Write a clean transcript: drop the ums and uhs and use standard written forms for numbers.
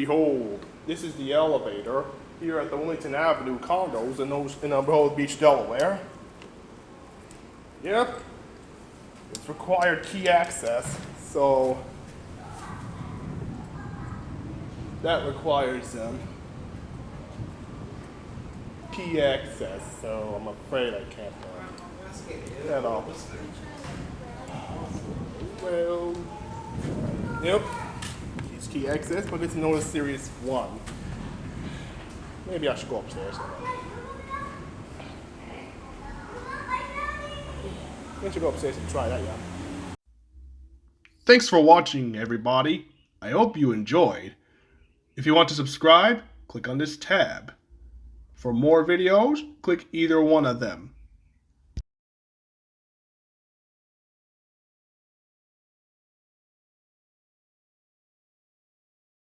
Behold, this is the elevator here at the Wilmington Avenue condos in Rehoboth Beach, Delaware. Yep, it's required key access, so that requires key access. So I'm afraid I can't that off. Well, yep, it's key access, but it's no serious one. Maybe I should go upstairs. I should go upstairs and try that, yeah. Thanks for watching, everybody. I hope you enjoyed. If you want to subscribe, click on this tab. For more videos, click either one of them.